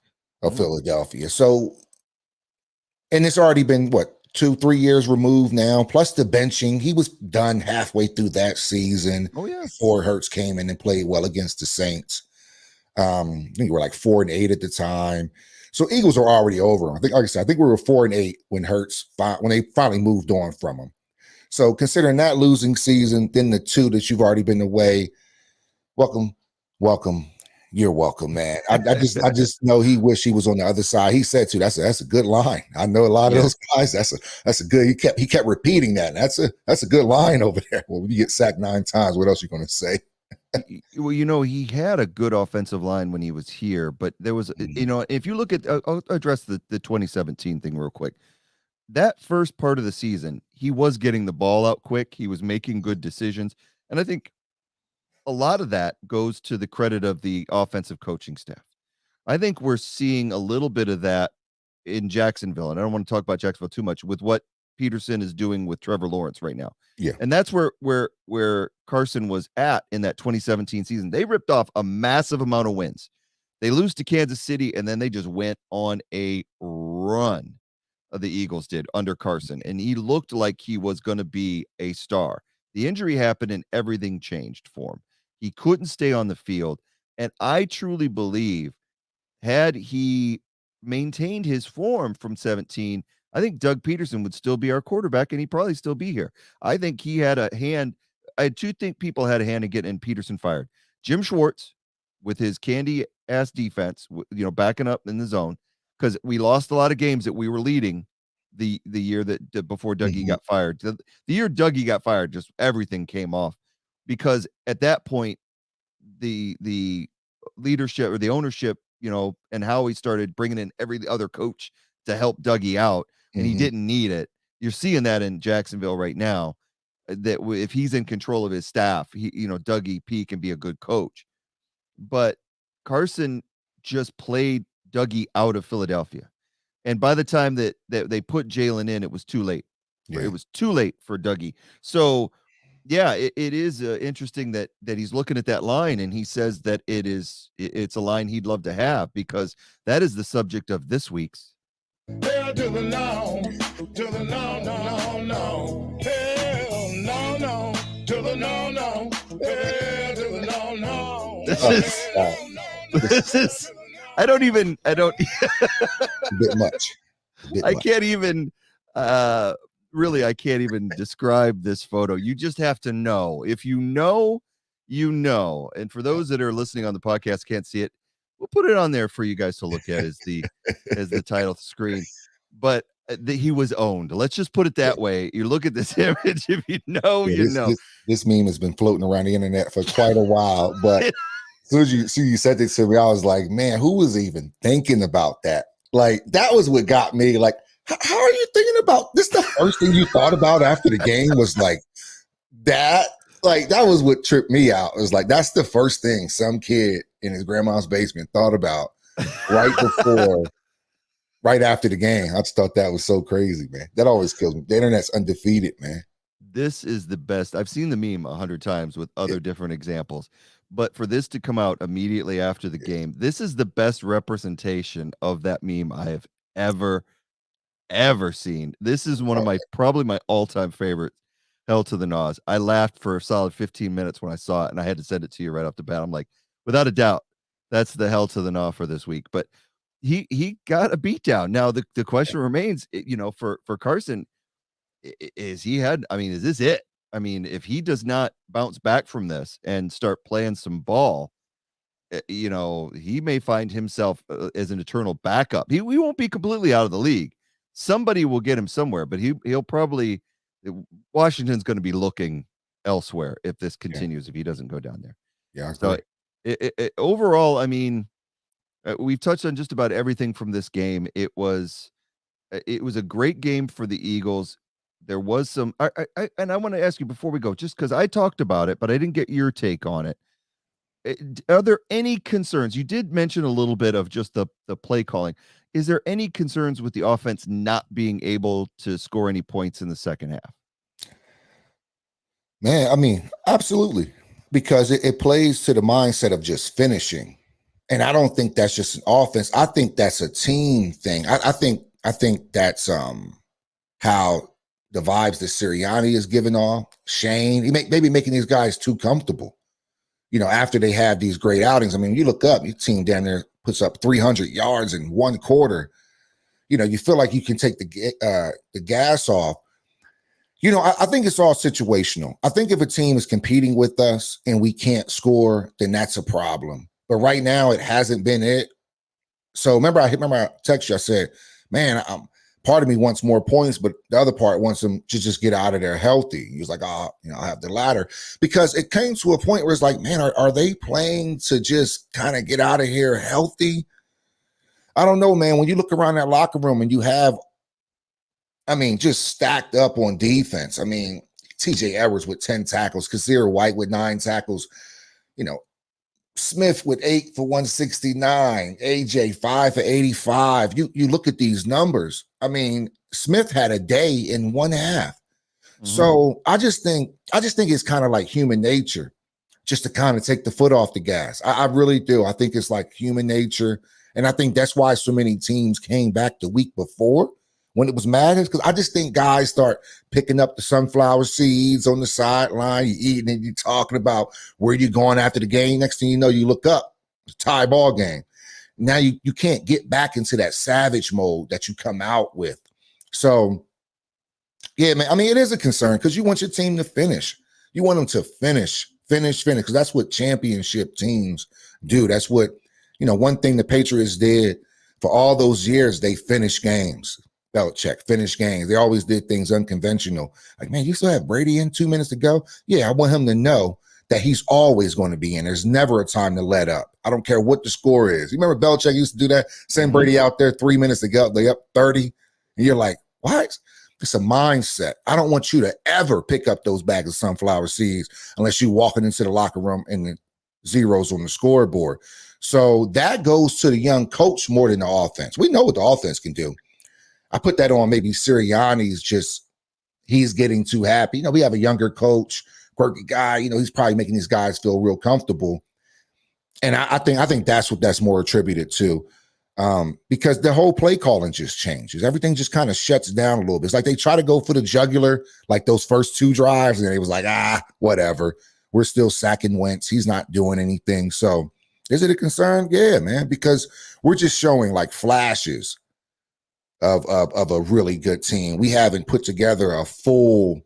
of Philadelphia. So, and it's already been 2-3 years removed now, plus the benching. He was done halfway through that season before Hurts came in and played well against the Saints. I think we were like 4-8 at the time. So Eagles are already over. I think, like I said, I think we were 4-8 when when they finally moved on from him. So considering that losing season, then the 2 that you've already been away, welcome You're welcome, man. I just know he wish he was on the other side. He said too, that's a good line. I know a lot of Yeah. those guys. That's a good. He kept repeating that. That's a good line over there. Well, when you get sacked 9 times, what else you going to say? Well, he had a good offensive line when he was here, but there was, if you look at, I'll address the 2017 thing real quick. That first part of the season, he was getting the ball out quick. He was making good decisions. And I think a lot of that goes to the credit of the offensive coaching staff. I think we're seeing a little bit of that in Jacksonville. And I don't want to talk about Jacksonville too much with what Peterson is doing with Trevor Lawrence right now. Yeah. And that's where Carson was at in that 2017 season. They ripped off a massive amount of wins. They lose to Kansas City, and then they just went on a run. The Eagles did under Carson, and he looked like he was going to be a star. The injury happened and everything changed for him. He couldn't stay on the field. And I truly believe had he maintained his form from 17, I think Doug Peterson would still be our quarterback and he'd probably still be here. I think he had a hand. I do think people had a hand in getting Peterson fired. Jim Schwartz, with his candy ass defense, backing up in the zone, because we lost a lot of games that we were leading the year that before Dougie got fired. The year Dougie got fired, just everything came off, because at that point, the leadership or the ownership, and Howie started bringing in every other coach to help Dougie out, and he didn't need it. You're seeing that in Jacksonville right now, that if he's in control of his staff, Dougie P can be a good coach. But Carson just played Dougie out of Philadelphia. And by the time that they put Jalen in, it was too late. Yeah. It was too late for Dougie. So, yeah, it is interesting that he's looking at that line and he says that it's a line he'd love to have, because that is the subject of this week's. Hell to the no, to the no, no, no, no. Hell no, to the no, no. Hell to the no, no. This is. I don't. A bit much. I can't even. Really, I can't even describe this photo. You just have to know. If you know, you know. And for those that are listening on the podcast, can't see it, we'll put it on there for you guys to look at as the title screen. But he was owned. Let's just put it that way. You look at this image. If you know, you know. This meme has been floating around the internet for quite a while. But as soon as you said this to me, I was like, man, who was even thinking about that? Like, that was what got me. Like, how are you thinking about this? The first thing you thought about after the game was like that. Like, that was what tripped me out. It was like, that's the first thing some kid in his grandma's basement thought about right after the game. I just thought that was so crazy, man. That always kills me. The internet's undefeated, man. This is the best. I've seen the meme 100 times with other different examples, but for this to come out immediately after the game, this is the best representation of that meme I have ever seen. This is one of probably my all-time favorites. Hell to the Nas. I laughed for a solid 15 minutes when I saw it, and I had to send it to you right off the bat. I'm like, without a doubt, that's the hell to the Nas for this week. But he got a beat down. Now the question remains, for Carson, is this it? I mean, if he does not bounce back from this and start playing some ball, he may find himself as an eternal backup. We won't be completely out of the league. Somebody will get him somewhere, but he'll probably, Washington's going to be looking elsewhere if this continues, if he doesn't go down there. Yeah. So overall, I mean, we've touched on just about everything from this game. It was a great game for the Eagles. There was some, and I want to ask you before we go, just because I talked about it, but I didn't get your take on it. Are there any concerns? You did mention a little bit of just the play calling. Is there any concerns with the offense not being able to score any points in the second half? Man, I mean, absolutely, because it plays to the mindset of just finishing. And I don't think that's just an offense. I think that's a team thing. I think that's how the vibes that Sirianni is giving off. Shane, maybe making these guys too comfortable. After they have these great outings. I mean, you look up, your team down there puts up 300 yards in one quarter. You feel like you can take the gas off. I think it's all situational. I think if a team is competing with us and we can't score, then that's a problem. but right now it hasn't been it. So remember I text you. I said, man, part of me wants more points, but the other part wants them to just get out of there healthy. He was like, oh, I have the latter, because it came to a point where it's like, man, are they playing to just kind of get out of here healthy? I don't know, man. When you look around that locker room and you have, just stacked up on defense. TJ Edwards with 10 tackles, Kazir White with 9 tackles, Smith with 8 for 169, AJ 5 for 85. You look at these numbers. Smith had a day in one half. Mm-hmm. So I just think it's kind of like human nature, just to kind of take the foot off the gas. I really do. I think it's like human nature. And I think that's why so many teams came back the week before when it was madness, because I just think guys start picking up the sunflower seeds on the sideline. You eating and you talking about where you're going after the game. Next thing you know, you look up, it's a tie ball game. Now you can't get back into that savage mode that you come out with. So, yeah, man, it is a concern because you want your team to finish. You want them to finish, because that's what championship teams do. That's what, one thing the Patriots did for all those years, they finished games. Belichick finished games. They always did things unconventional. Like, man, you still have Brady in 2 minutes to go? Yeah, I want him to know that he's always going to be in. There's never a time to let up. I don't care what the score is. You remember Belichick used to do that? Send Brady out there 3 minutes to go. They up 30. And you're like, what? It's a mindset. I don't want you to ever pick up those bags of sunflower seeds unless you're walking into the locker room and the zeros on the scoreboard. So that goes to the young coach more than the offense. We know what the offense can do. I put that on maybe Sirianni's he's getting too happy. We have a younger coach, quirky guy. He's probably making these guys feel real comfortable. And I think that's what that's more attributed to, because the whole play calling just changes. Everything just kind of shuts down a little bit. It's like they try to go for the jugular, like those first 2 drives, and it was like, whatever. We're still sacking Wentz. He's not doing anything. So is it a concern? Yeah, man, because we're just showing like flashes of a really good team. We haven't put together a full,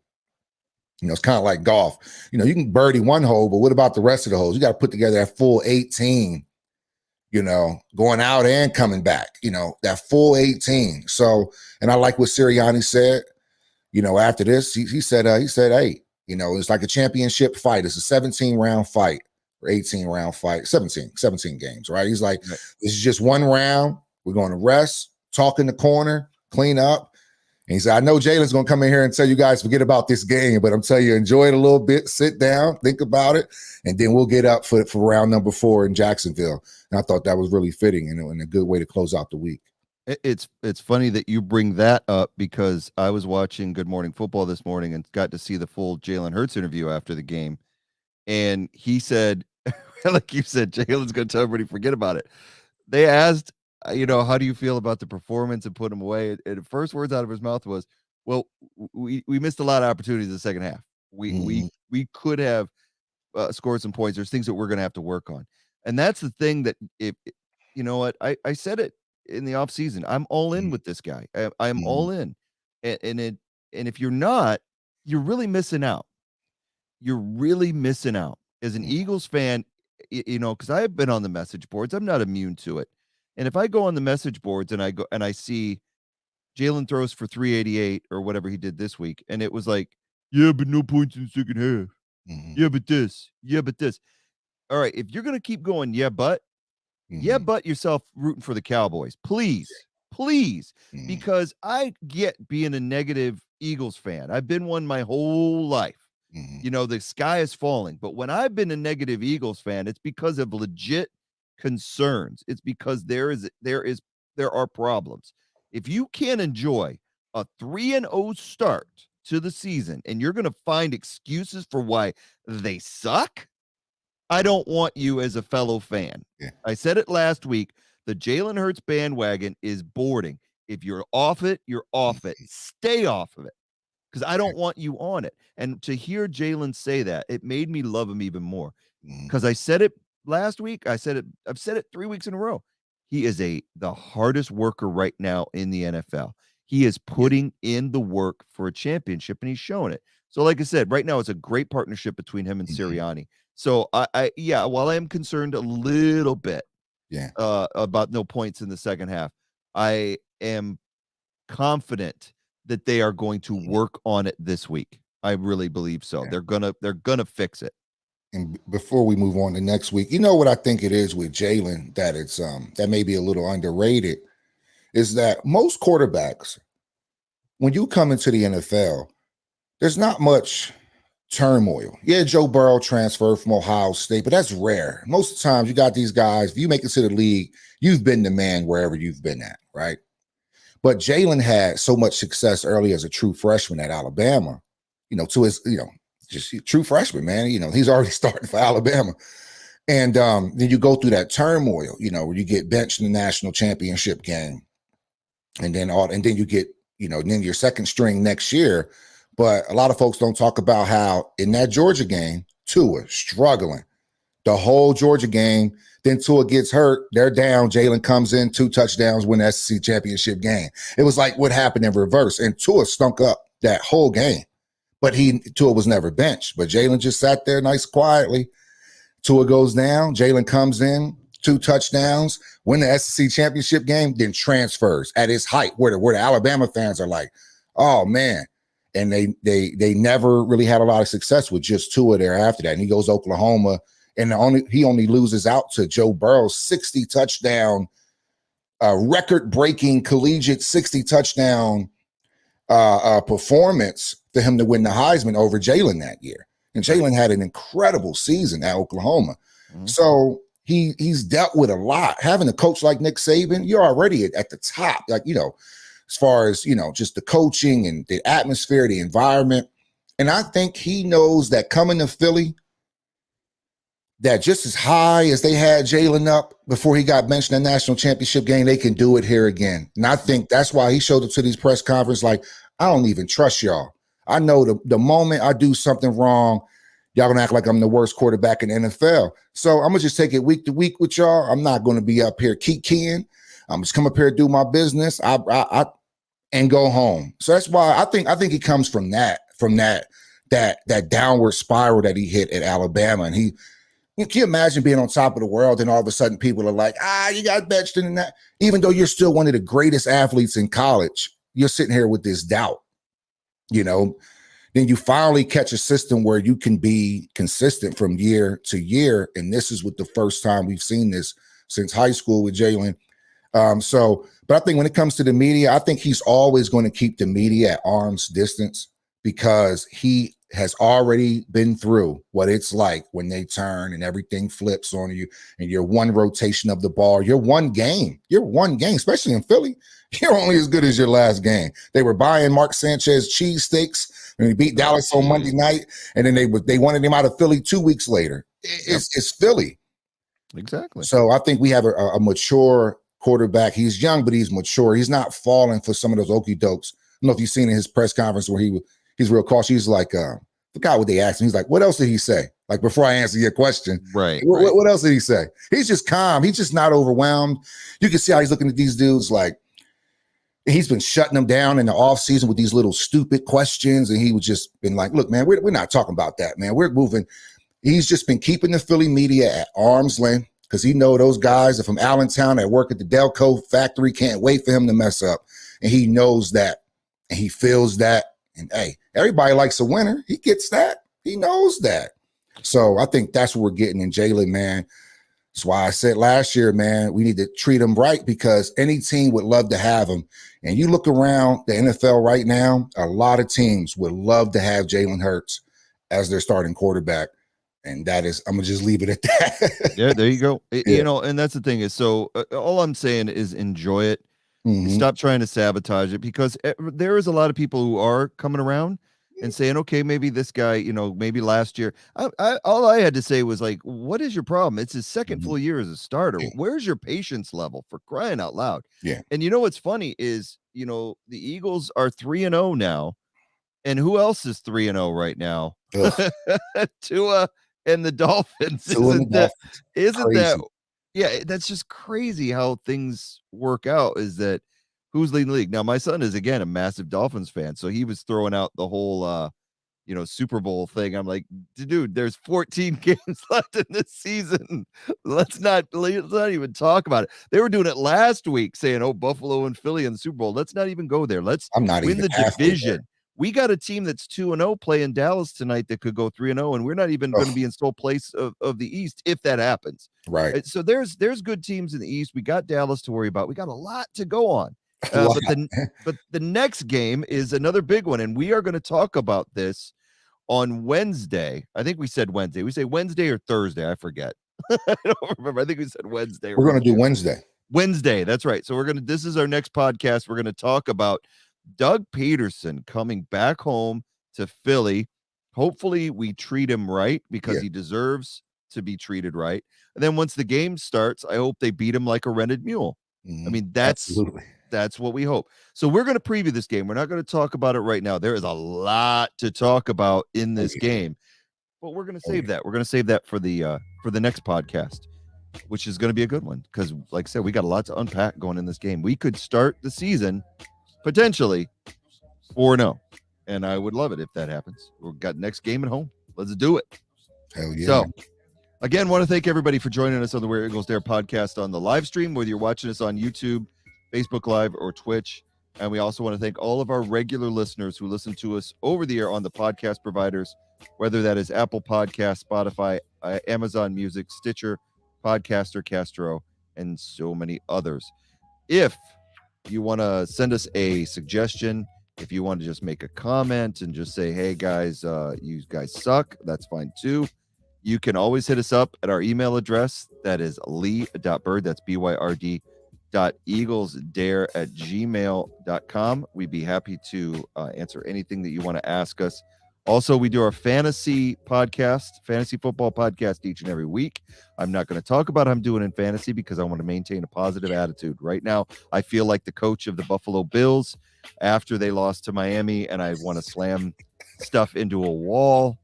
it's kind of like golf. You can birdie one hole, but what about the rest of the holes? You got to put together that full 18, going out and coming back, that full 18. So, and I like what Sirianni said, after this, he said, hey, it's like a championship fight. It's a 17-round fight or 18-round fight, 17 games, right? He's like, this is just one round. We're going to rest, talk in the corner, clean up. And he said, I know Jalen's going to come in here and tell you guys forget about this game, but I'm telling you, enjoy it a little bit, sit down, think about it, and then we'll get up for round number 4 in Jacksonville. And I thought that was really fitting and a good way to close out the week. It's funny that you bring that up because I was watching Good Morning Football this morning and got to see the full Jalen Hurts interview after the game. And he said, like you said, Jalen's going to tell everybody forget about it. They asked, how do you feel about the performance and put him away? And the first words out of his mouth was, well, we missed a lot of opportunities in the second half. We could have scored some points. There's things that we're going to have to work on. And that's the thing that, you know what, I said it in the off season. I'm all in with this guy. I'm all in. And if you're not, you're really missing out. You're really missing out. As an Eagles fan, because I've been on the message boards. I'm not immune to it. And if I go on the message boards and I see Jalen throws for 388 or whatever he did this week, and it was like, yeah, but no points in the second half. Mm-hmm. Yeah, but this. All right, if you're gonna keep going, but yourself rooting for the Cowboys, please, because I get being a negative Eagles fan. I've been one my whole life. The sky is falling. But when I've been a negative Eagles fan, it's because of legit concerns. It's because there are problems. If you can't enjoy a 3-0 start to the season and you're going to find excuses for why they suck, I don't want you as a fellow fan. Yeah. I said it last week. The Jalen Hurts bandwagon is boarding. If you're off it, you're off it. Stay off of it. Because I don't want you on it. And to hear Jalen say that, it made me love him even more. Because I said it last week. I've said it 3 weeks in a row. He is the hardest worker right now in the NFL. He is putting in the work for a championship, and he's showing it. So, like I said, right now it's a great partnership between him and Sirianni. So, yeah, while I am concerned a little bit Yeah. about no points in the second half, I am confident that they are going to work on it this week. I really believe so. Yeah. They're gonna fix it. And before we move on to next week, you know what I think it is with Jalen that it's that may be a little underrated is that most quarterbacks, when you come into the NFL, there's not much turmoil. Yeah, Joe Burrow transferred from Ohio State, but that's rare. Most of the times you got these guys, if you make it to the league, you've been the man wherever you've been at, right? But Jalen had so much success early as a true freshman at Alabama, to his, just true freshman, man. He's already starting for Alabama. And then you go through that turmoil, where you get benched in the national championship game. And then you get, then your second string next year. But a lot of folks don't talk about how in that Georgia game, Tua struggling the whole Georgia game. Then Tua gets hurt. They're down. Jalen comes in, 2 touchdowns, win the SEC championship game. It was like what happened in reverse. And Tua stunk up that whole game. But Tua was never benched. But Jalen just sat there nice quietly. Tua goes down. Jalen comes in, 2 touchdowns, win the SEC championship game, then transfers at his height, where the Alabama fans are like, oh man. And they never really had a lot of success with just Tua there after that. And he goes to Oklahoma, and he only loses out to Joe Burrow's 60 touchdown, record-breaking collegiate 60 touchdown performance for him to win the Heisman over Jalen that year. And Jalen had an incredible season at Oklahoma. Mm-hmm. So he's dealt with a lot. Having a coach like Nick Saban, you're already at the top, as far as, just the coaching and the atmosphere, the environment. And I think he knows that coming to Philly, that just as high as they had Jalen up before he got benched in the national championship game, they can do it here again. And I think that's why he showed up to these press conferences like, I don't even trust y'all. I know the moment I do something wrong, y'all gonna act like I'm the worst quarterback in the NFL. So I'm gonna just take it week to week with y'all. I'm not gonna be up here keying. I'm just come up here, do my business, and go home. So that's why I think he comes from that downward spiral that he hit at Alabama. And can you imagine being on top of the world and all of a sudden people are like, you got benched in that, even though you're still one of the greatest athletes in college, you're sitting here with this doubt, Then you finally catch a system where you can be consistent from year to year. And this is the first time we've seen this since high school with Jalen. But I think when it comes to the media, I think he's always going to keep the media at arm's distance because he has already been through what it's like when they turn and everything flips on you and you're one rotation of the ball. You're one game, especially in Philly. You're only as good as your last game. They were buying Mark Sanchez cheesesteaks and he beat Dallas on Monday night. And then they wanted him out of Philly 2 weeks later. It's Philly. Exactly. So I think we have a mature quarterback. He's young, but he's mature. He's not falling for some of those okie dokes. I don't know if you've seen in his press conference where he's real cautious. He's like, forgot what they asked him. He's like, what else did he say? Like, before I answer your question, right. What else did he say? He's just calm. He's just not overwhelmed. You can see how he's looking at these dudes like he's been shutting them down in the offseason with these little stupid questions. And he was just been like, look, man, we're not talking about that, man. We're moving. He's just been keeping the Philly media at arm's length because he know those guys are from Allentown that work at the Delco factory. Can't wait for him to mess up. And he knows that and he feels that. And hey, everybody likes a winner. He gets that. He knows that. So I think that's what we're getting in Jalen, man. That's why I said last year, man, we need to treat him right because any team would love to have him. And you look around the NFL right now, a lot of teams would love to have Jalen Hurts as their starting quarterback. And that is, I'm going to just leave it at that. Yeah, there you go. And that's the thing is, so all I'm saying is enjoy it. Mm-hmm. Stop trying to sabotage it because there is a lot of people who are coming around and saying, okay, maybe this guy, maybe last year. All I had to say was like, what is your problem? It's his second full year as a starter. Yeah. Where's your patience level for crying out loud? Yeah. And what's funny is, the Eagles are 3-0 now. And who else is 3-0 right now? Tua and the Dolphins. Isn't that? Yeah, that's just crazy how things work out. Is that who's leading the league? Now, my son is, again, a massive Dolphins fan. So he was throwing out the whole Super Bowl thing. I'm like, dude, there's 14 games left in this season. Let's not even talk about it. They were doing it last week saying, oh, Buffalo and Philly in the Super Bowl. Let's not even go there. Let's I'm not win even the halfway division. there. We got a team that's 2-0 playing Dallas tonight that could go 3-0, and we're not even going to be in sole place of the East if that happens. Right. So there's good teams in the East. We got Dallas to worry about. We got a lot to go on. A lot. But the next game is another big one, and we are going to talk about this on Wednesday. I think we said Wednesday. We say Wednesday or Thursday. I forget. I don't remember. I think we said Wednesday. We're going to do Wednesday. Wednesday. That's right. So this is our next podcast. We're going to talk about Doug Peterson coming back home to Philly. Hopefully we treat him right because he deserves to be treated right. And then once the game starts, I hope they beat him like a rented mule. I mean, that's what we hope. So we're going to preview this game. We're not going to talk about it right now. There is a lot to talk about in this game, but we're going to save that. We're going to save that for the next podcast, which is going to be a good one. Because like I said, we got a lot to unpack going in this game. We could start the season potentially 4-0, and I would love it if that happens. We've got next game at home. Let's do it. Hell yeah. So again, want to thank everybody for joining us on the Where Eagles Dare podcast on the live stream, whether you're watching us on YouTube, Facebook Live, or Twitch. And we also want to thank all of our regular listeners who listen to us over the air on the podcast providers, whether that is Apple Podcasts, Spotify, Amazon Music, Stitcher, Podcaster, Castro, and so many others. If you want to send us a suggestion, if you want to just make a comment and just say, hey guys, you guys suck, that's fine too. You can always hit us up at our email address. That is lee.bird, that's BYRD.eaglesdare@gmail.com. We'd be happy to answer anything that you want to ask us. Also, we do our fantasy football podcast each and every week. I'm not going to talk about how I'm doing in fantasy because I want to maintain a positive attitude. Right now, I feel like the coach of the Buffalo Bills after they lost to Miami, and I want to slam stuff into a wall.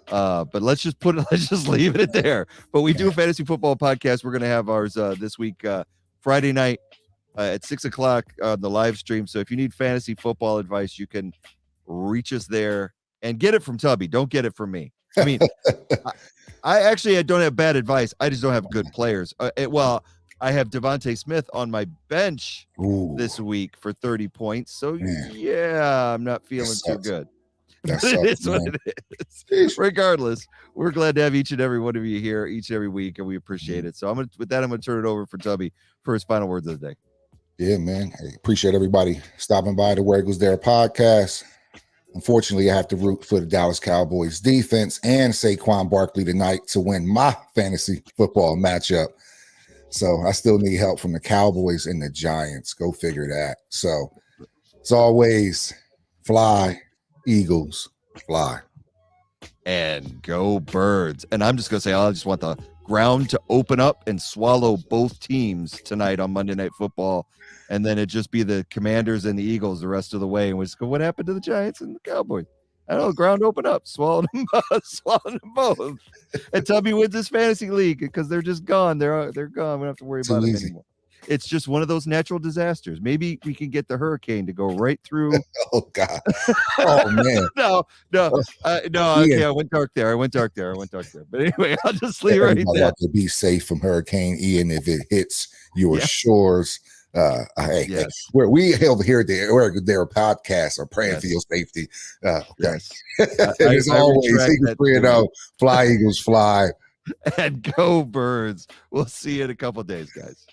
But let's just leave it there. But we do a fantasy football podcast. We're going to have ours this week, Friday night at 6:00 on the live stream. So if you need fantasy football advice, you can reach us there. And get it from Tubby. Don't get it from me. I mean, I don't have bad advice. I just don't have good players. I have Devonta Smith on my bench this week for 30 points. So, yeah, I'm not feeling too good. But it is what it is. Regardless, we're glad to have each and every one of you here each and every week, and we appreciate it. So, I'm going to turn it over for Tubby for his final words of the day. Yeah, man. I appreciate everybody stopping by the Where Eagles Dare podcast. Unfortunately, I have to root for the Dallas Cowboys defense and Saquon Barkley tonight to win my fantasy football matchup. So I still need help from the Cowboys and the Giants. Go figure that. So as always, fly, Eagles, fly. And go Birds. And I'm just going to say, I just want the ground to open up and swallow both teams tonight on Monday Night Football. And then it just be the Commanders and the Eagles the rest of the way. And we just go, what happened to the Giants and the Cowboys? I don't know, ground open up, swallow them both. And Tubby wins this fantasy league because they're just gone. They're gone. We don't have to worry about them anymore. It's just one of those natural disasters. Maybe we can get the hurricane to go right through. Oh God! Oh man! No. Okay, I went dark there. But anyway, I'll just leave right there. To be safe from Hurricane Ian if it hits your shores. Hey, we over here at their podcast are praying for your safety. Okay. Yes. As always, Eagles 3-0. Fly, Eagles, fly. And go Birds. We'll see you in a couple of days, guys.